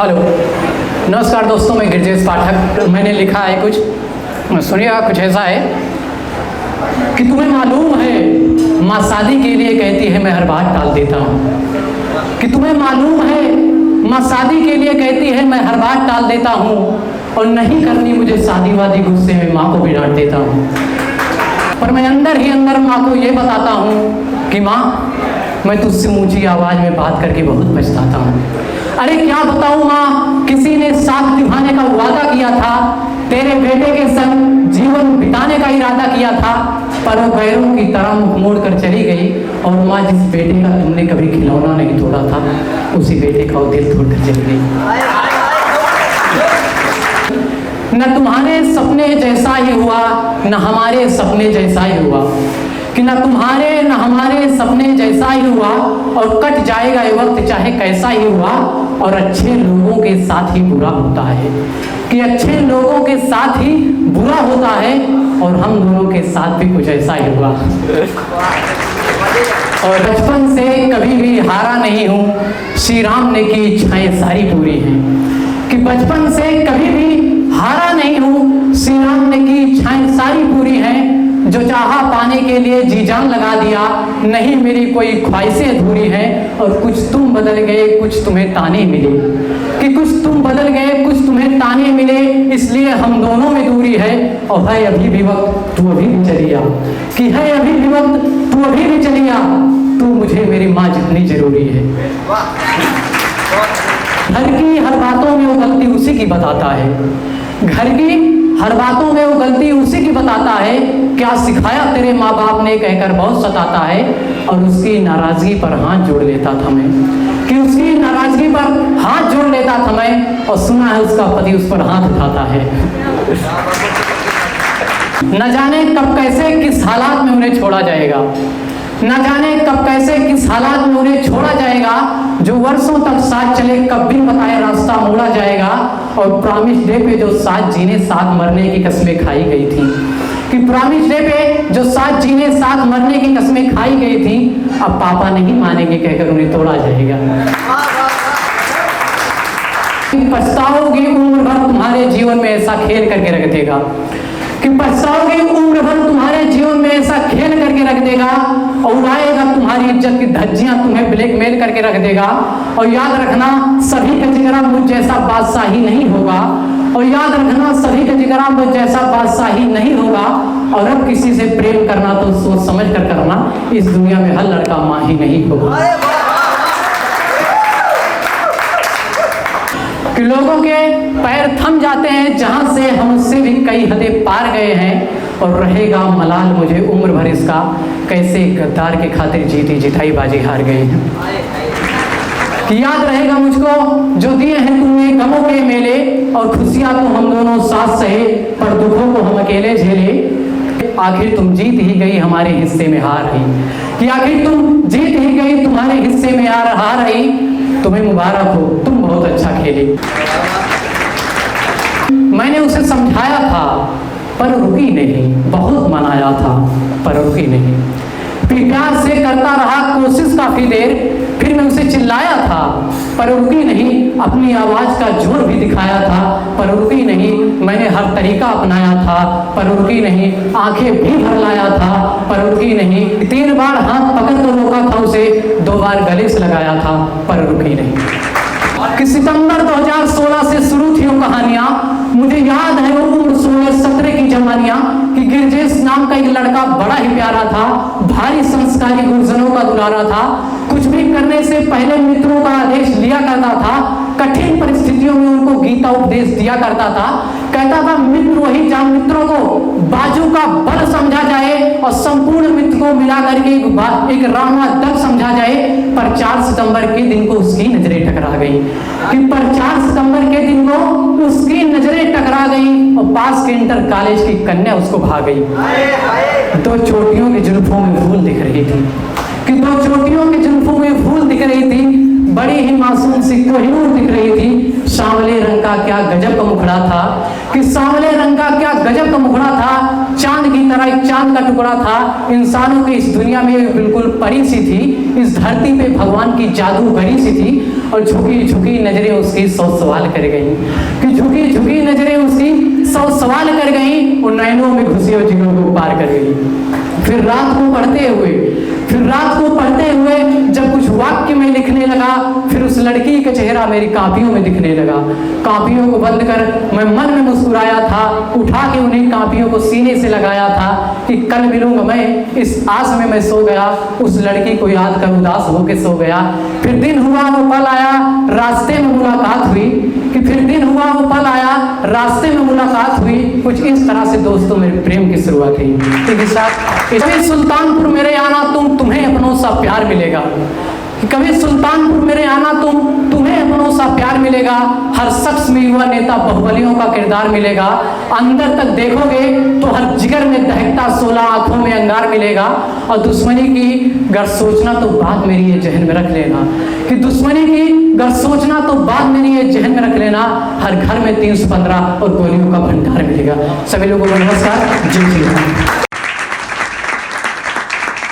Hello, नमस्कार दोस्तों, मैं गिरजेश पाठक। मैंने लिखा है कुछ, सुनिएगा। कुछ ऐसा है कि तुम्हें मालूम है माँ शादी के लिए कहती है मैं हर बात टाल देता हूँ। कि तुम्हें मालूम है माँ शादी के लिए कहती है मैं हर बात टाल देता हूँ, और नहीं करनी मुझे शादी वादी गुस्से में माँ को भी डांट देता हूँ। पर मैं अंदर ही अंदर माँ को ये बताता हूँ कि माँ, मैं तुझसे ऊंची आवाज़ में बात करके बहुत पछताता हूँ। अरे क्या बताऊँ माँ, किसी ने साथ निभाने का वादा किया था, तेरे बेटे के संग जीवन बिताने का इरादा किया था, पर वो गैरों की तरह मुख मोड़ कर चली गई। और माँ, जिस बेटे का तुमने कभी खिलौना नहीं तोड़ा था, उसी बेटे का वो दिल तोड़ कर चली गई। न तुम्हारे सपने जैसा ही हुआ, न हमारे सपने जैसा ही हुआ। कि न तुम्हारे न हमारे सपने जैसा ही हुआ, और कट जाएगा ये वक्त चाहे कैसा ही हुआ। और अच्छे लोगों के साथ ही बुरा होता है, कि अच्छे लोगों के साथ ही बुरा होता है, और हम दोनों के साथ भी कुछ ऐसा ही हुआ। और बचपन से कभी भी हारा नहीं हूँ, श्री राम ने की इच्छाएं सारी पूरी हैं। कि बचपन से कभी भी हारा नहीं हूँ, श्री राम ने की इच्छाएं सारी पूरी हैं। जो चाहा पाने के लिए जी जान लगा दिया, नहीं मेरी कोई ख्वाहिशें अधूरी हैं। और कुछ तुम बदल गए, कुछ तुम्हें ताने मिले। कि कुछ तुम बदल गए, कुछ तुम्हें ताने मिले, इसलिए हम दोनों में दूरी है। और है अभी भी वक्त, तू अभी भी चलिया। कि है अभी भी वक्त, तू अभी भी चलिया। तू मुझे मेरी माँ जितनी जरूरी है। घर की हर बातों में वो गलती उसी की बताता है। घर की हर बातों में वो गलती उसी की बताता है। क्या सिखाया तेरे माँ बाप ने कहकर बहुत सताता है। और उसकी नाराजगी पर हाथ जोड़ लेता था मैं। कि उसकी नाराजगी पर हाथ जोड़ लेता था मैं। और सुना है उसका पति उस पर हाथ उठाता है। न जाने कब कैसे किस हालात में उन्हें छोड़ा जाएगा। न जाने कब कैसे किस हालात में उन्हें छोड़ा जाएगा। जो वर्षों तक साथ चले, कब भी बताए रास्ता मोड़ा जाएगा। और प्रॉमिस डे पे जो साथ जीने साथ मरने की कस्में खाई गई थी। कि प्रॉमिस डे पे जो साथ जीने साथ मरने की कस्में खाई गई थी, अब पापा नहीं मानेंगे कहकर उन्हें तोड़ा जाएगा। पछताओगे उम्र भर, तुम्हारे जीवन में ऐसा खेल करके रख देगा। कि पछताओगे उम्र भर, तुम्हारे जीवन में ऐसा खेल करके रख देगा। और उड़ाएगा तुम्हारी इज्जत की धज्जियां, तुम्हें ब्लैकमेल करके रख देगा। और याद रखना, सभी का जिगरा मुझ जैसा बादशाह ही नहीं होगा। और याद रखना, सभी का जिगरा मुझ जैसा बादशाह ही नहीं होगा। और अब किसी से प्रेम करना तो सोच समझ कर करना, इस दुनिया में हर लड़का माँ ही नहीं होगा। कि लोगों के पैर थम जाते हैं जहां से हम उससे भी कई हदें पार गए हैं। और रहेगा मलाल मुझे उम्र भर इसका, कैसे गद्दार के खातिर जीती जिताई बाजी हार गए हैं। कि याद रहेगा मुझको जो दिए हैं तुमने गमों के मेले। और खुशियां तो हम दोनों साथ सहे, पर दुखों को हम अकेले झेले। आखिर तुम जीत ही गई, हमारे हिस्से में हार आई। कि आखिर तुम जीत ही गई, तुम्हारे हिस्से में हार आई। तुम्हें मुबारक हो, तुम बहुत अच्छा खेली। मैंने उसे समझाया था पर रुकी नहीं, बहुत मनाया था पर रुकी नहीं। प्यार से करता रहा कोशिश काफी देर, फिर मैं उसे चिल्लाया था पर रुकी नहीं। अपनी आवाज का जोर भी दिखाया था पर रुकी नहीं। मैंने हर तरीका अपनाया था पर रुकी नहीं। आंखें भी भर लाया था पर रुकी नहीं। 3 बार हाथ पकड़ कर रोका था उसे, 2 बार गले से लगाया था पर रुकी नहीं। कि सितंबर 2016 से शुरू थी वो कहानियां। मुझे याद है वो उम्र 16-17 की जवानियां। कि गिरजेश नाम का एक लड़का बड़ा ही प्यारा था, भारी संस्कारी, गुरुजनों का दुलारा था। कुछ भी करने से पहले मित्रों का आदेश लिया करता था। कठिन परिस्थितियों में उनको गीता उपदेश दिया करता था। कहता था मित्र वही जहां मित्रों को बाजू का बल समझा जाए और संपूर्ण मित्र को मिला करके एक रामा दल समझा जाए। पर 4 सितंबर के दिन को उसकी नजरें टकरा गई। कि पर 4 सितंबर के दिन को उसकी नजरें टकरा गई और पास के इंटर कॉलेज की कन्या उसको भाग गई। 2 चोटियों के जुल्फों में फूल दिख रही थी। कि 2 चोटियों के जुल्फों में फूल दिख रही थी। बड़ी ही मासूम सी कोहिनूर दिख रही थी। सांवले रंग का क्या गजब का मुखड़ा था। कि सांवले रंग का क्या गजब का मुखड़ा था। चांद की तरह एक चांद का टुकड़ा था। इंसानों की इस दुनिया में बिल्कुल परी सी थी। इस धरती पे भगवान की जादूगरी सी थी। और झुकी झुकी नजरें उसकी 100 सवाल कर गई, कि झुकी झुकी नजरें उसकी 100 सवाल कर गई और नैनों में घुसी और जिगरों को पार कर गई। फिर रात को पढ़ते हुए जब कुछ वाक्य में लिखने लगा, फिर उस लड़की का चेहरा मेरी कापियों में दिखने लगा। कापियों को बंद कर मैं मन में मुस्कुराया था, उठा के उन्हीं कापियों को सीने से लगाया था कि कल मिलूंगा मैं, इस आस में मैं सो गया, उस लड़की को याद कर उदास होके सो गया। फिर दिन हुआ वो पल आया, रास्ते में मुलाकात हुई, रास्ते में मुलाकात हुई। कुछ इस तरह से दोस्तों मेरे प्रेम की शुरुआत हुई। कभी सुल्तानपुर मेरे आना तुम्हें अपनों सा प्यार मिलेगा, कभी सुल्तानपुर मेरे आना तुम्हें अपनों सा प्यार मिलेगा। हर शख्स में युवा नेता बाहुबलियों का किरदार मिलेगा। अंदर तक देखोगे तो हर जिगर में दहकता 16 आंखों में अंगार मिलेगा। और दुश्मनी की गर सोचना तो बात मेरी ये जहन में रख लेना, कि दुश्मनी की गर सोचना तो बात मेरी ये जहन में रख लेना। हर घर में 315 और गोलियों का भंडार मिलेगा। सभी लोगों को नमस्कार, जय श्री राम।